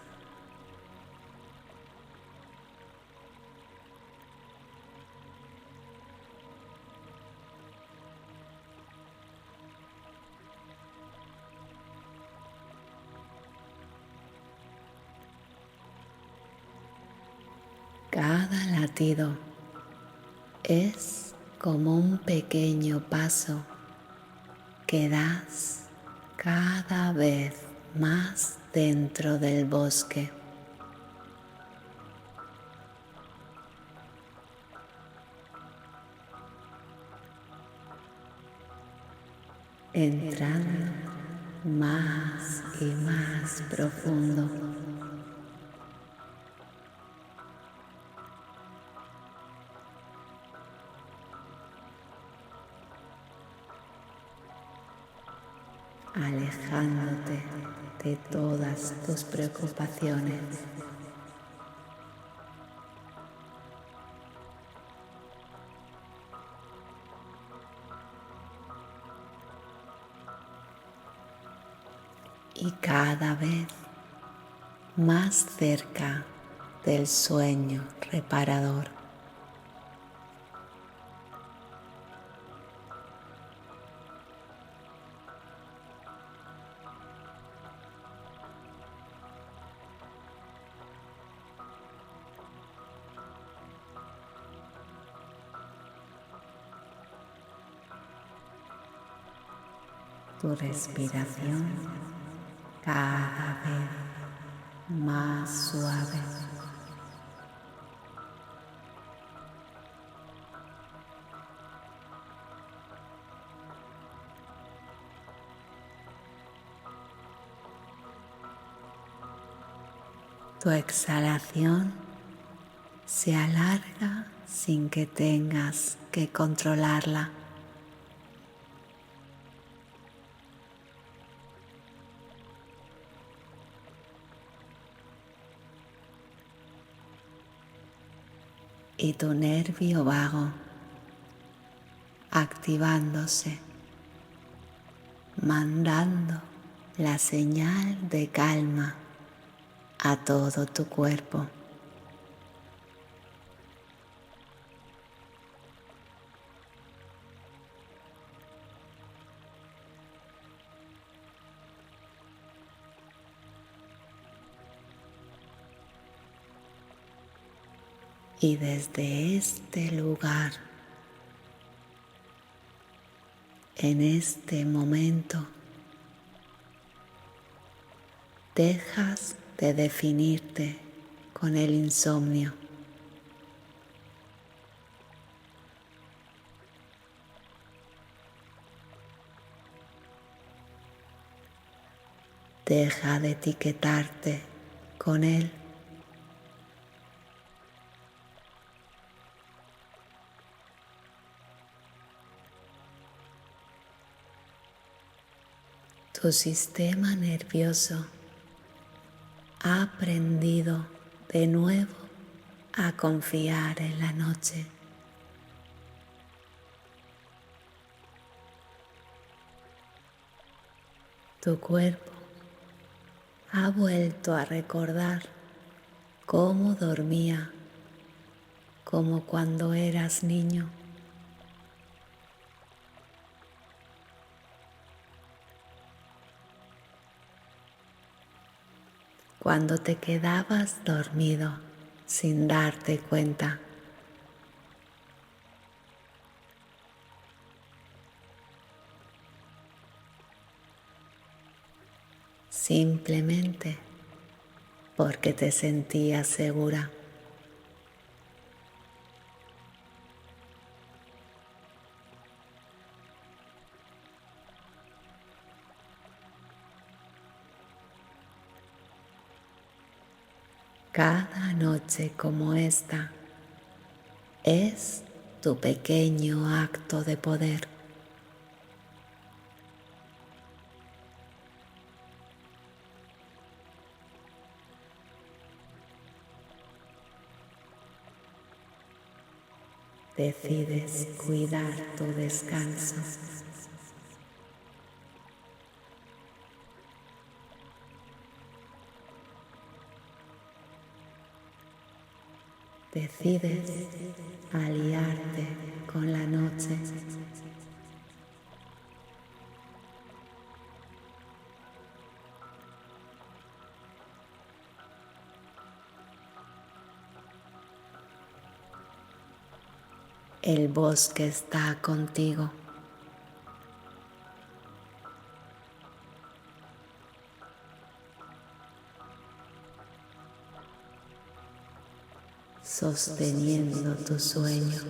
[SPEAKER 1] Cada latido es como un pequeño paso que das cada vez más dentro del bosque. Entrando más y más profundo. Alejándote de todas tus preocupaciones. Y cada vez más cerca del sueño reparador. Tu respiración cada vez más suave. Tu exhalación se alarga sin que tengas que controlarla. Y tu nervio vago activándose, mandando la señal de calma a todo tu cuerpo. Y desde este lugar, en este momento, dejas de definirte con el insomnio. Deja de etiquetarte con él. Tu sistema nervioso ha aprendido de nuevo a confiar en la noche. Tu cuerpo ha vuelto a recordar cómo dormía, como cuando eras niño. Cuando te quedabas dormido sin darte cuenta. Simplemente porque te sentías segura. Cada noche como esta es tu pequeño acto de poder. Decides cuidar tu descanso. Decides aliarte con la noche. El bosque está contigo. Sosteniendo tu sueño.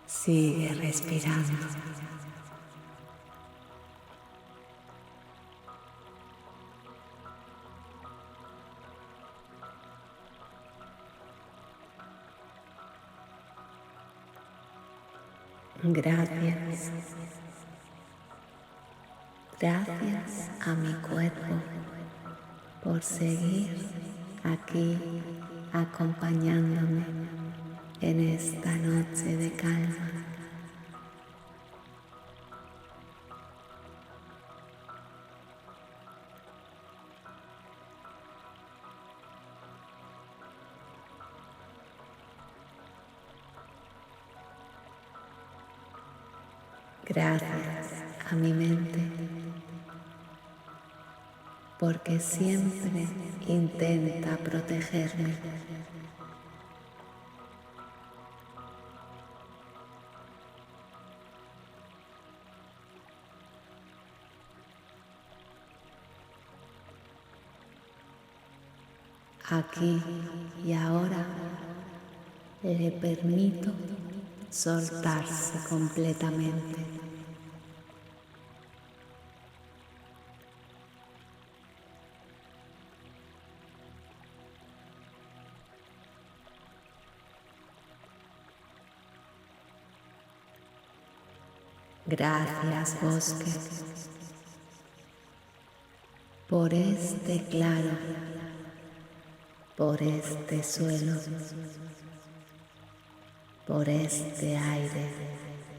[SPEAKER 1] Sigue respirando. Gracias. Gracias a mi cuerpo por seguir aquí acompañándome en esta noche de calma. Gracias a mi mente, porque siempre intenta protegerme. Aquí y ahora le permito soltarse completamente. Gracias, bosque, por este claro, por este suelo, por este aire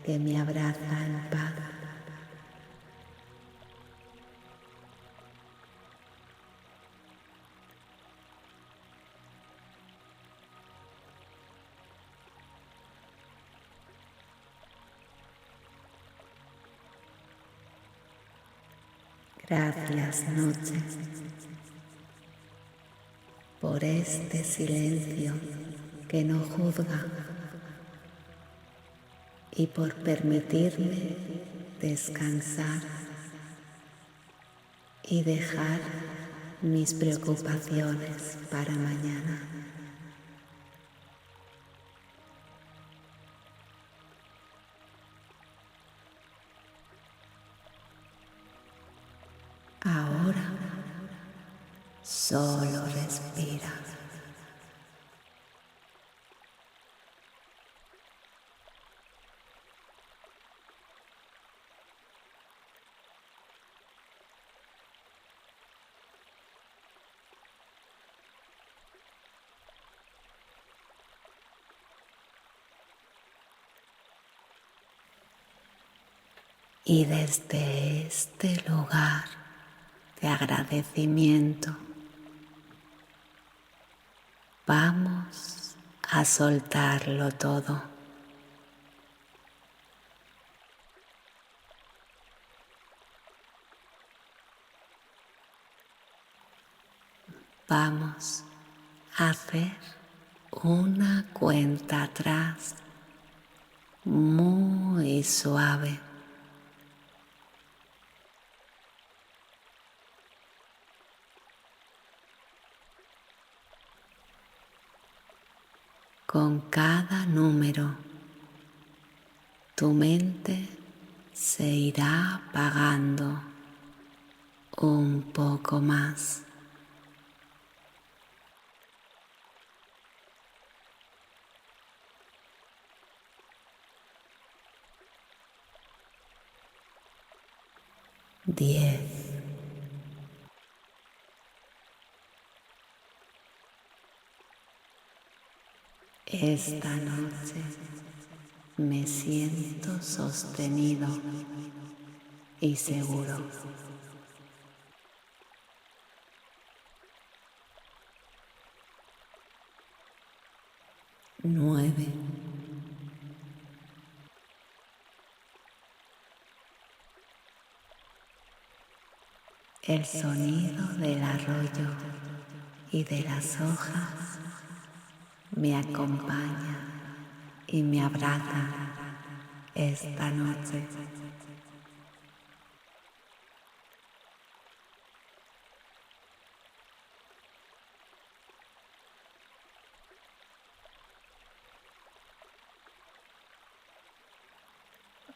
[SPEAKER 1] que me abraza en paz. Gracias, noche, por este silencio que no juzga y por permitirme descansar y dejar mis preocupaciones para mañana. Ahora solo respira. Y desde este lugar de agradecimiento vamos a soltarlo todo. Vamos a hacer una cuenta atrás muy suave. Con cada número, tu mente se irá apagando un poco más. Diez. Esta noche me siento sostenido y seguro. 9. El sonido del arroyo y de las hojas me acompaña y me abraza esta noche.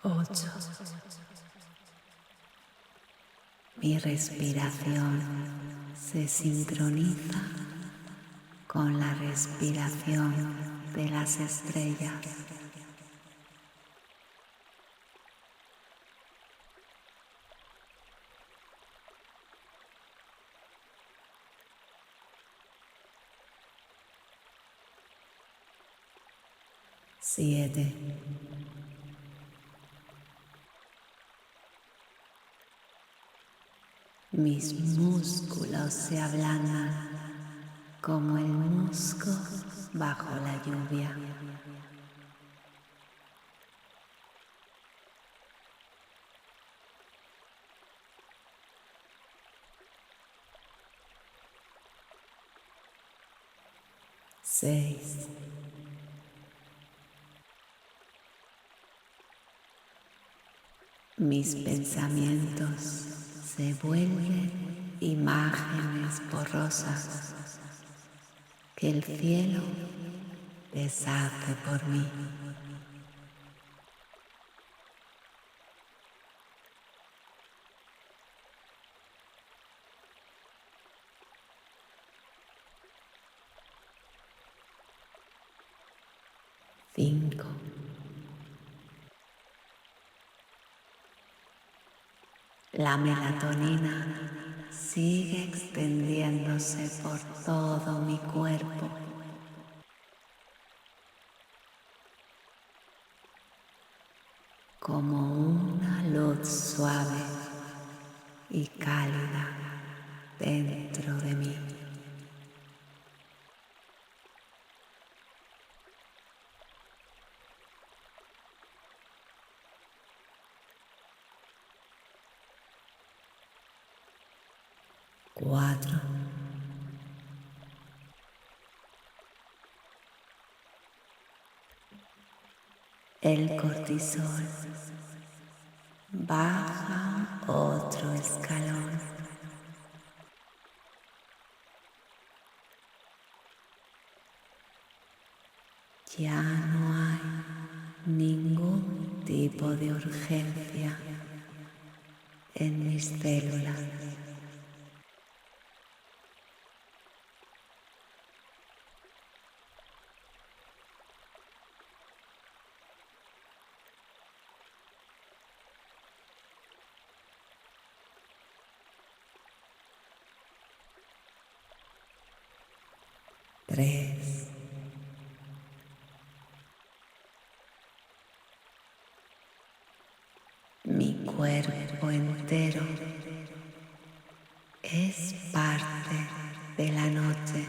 [SPEAKER 1] 8. Mi respiración se sincroniza con la respiración de las estrellas. 7. Mis músculos se ablandan como el musgo bajo la lluvia. 6. Mis pensamientos se vuelven imágenes borrosas que el cielo deshace por mí. 5. La melatonina sigue extendiéndose por todo mi cuerpo. Como una luz suave y cálida dentro de mí. 4. El cortisol baja otro escalón. Ya no hay ningún tipo de urgencia en mis células. Tres. Mi cuerpo entero es parte de la noche.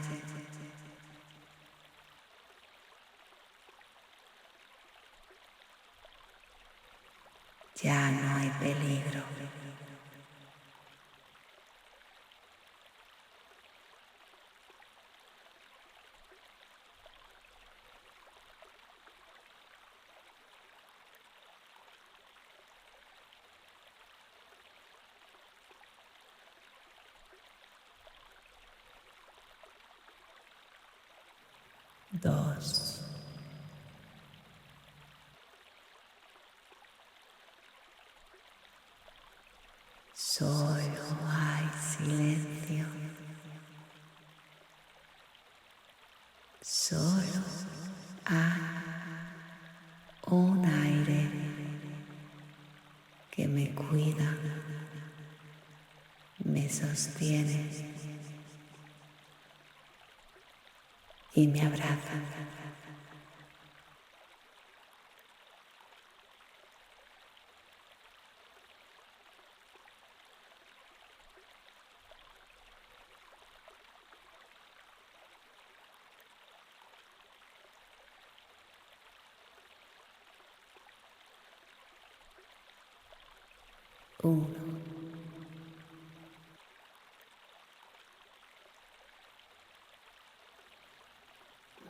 [SPEAKER 1] Ya no hay peligro. 2. Solo hay silencio. Solo hay un aire que me cuida, me sostiene y me abraza. Uno.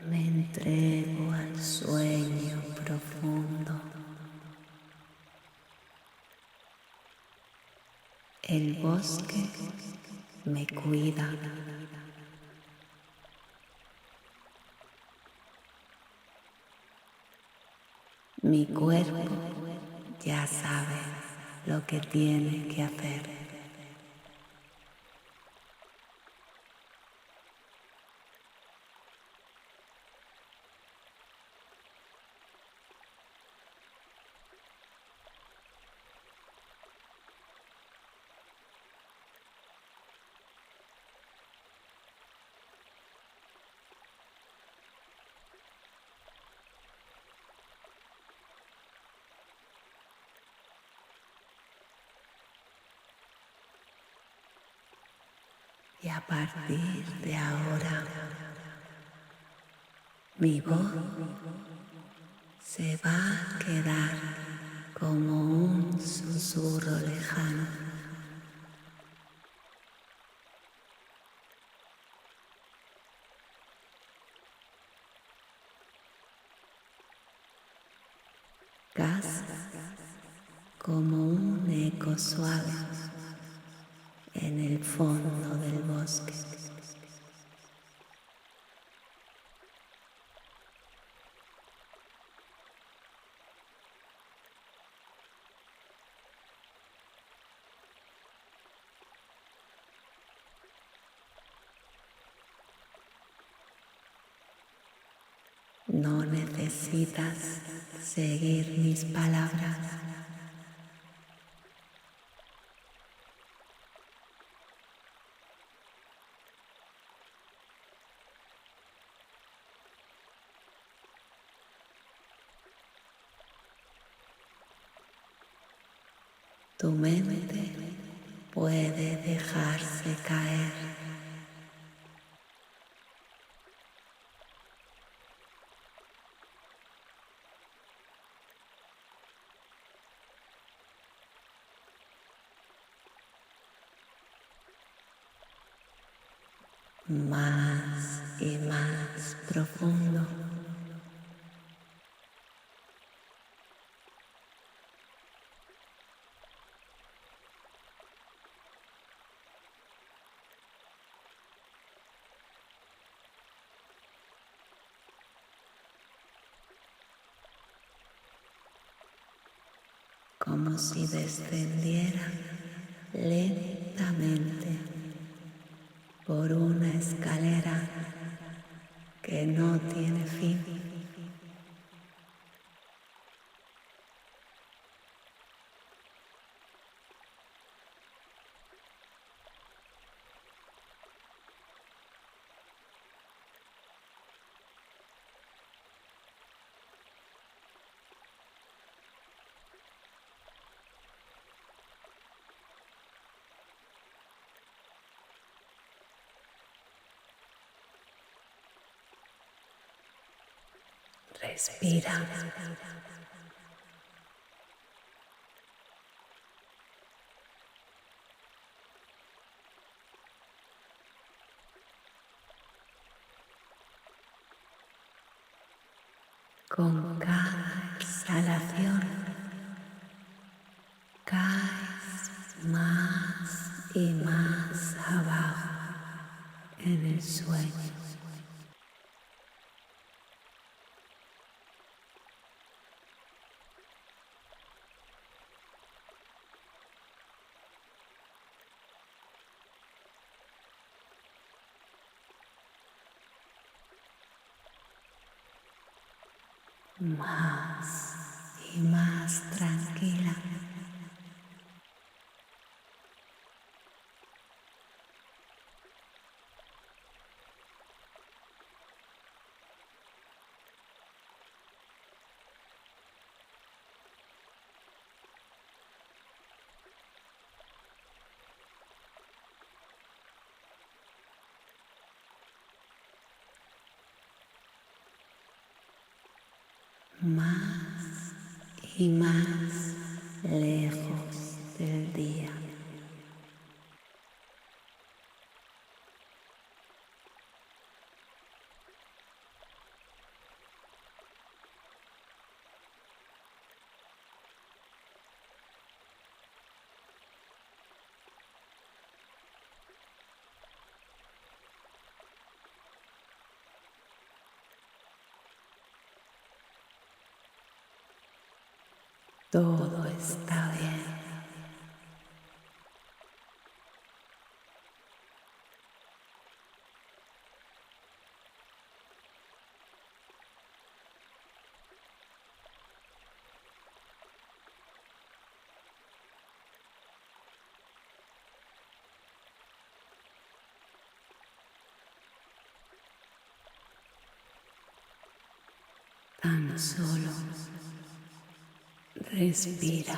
[SPEAKER 1] Me entrego al sueño profundo. El bosque me cuida. Mi cuerpo ya sabe lo que tiene que hacer. Y a partir de ahora, mi voz se va a quedar como un susurro lejano. Casi como un eco suave en el fondo del bosque. No necesitas seguir mis palabras. Tu mente puede dejarse caer. Más y más profundo. como si descendiera lentamente por una escalera que no tiene fin. Respira. Con cada exhalación caes más y más abajo en el sueño. Más y más tranquila. Más y más lejos del día. Todo está bien. Tan solo respira.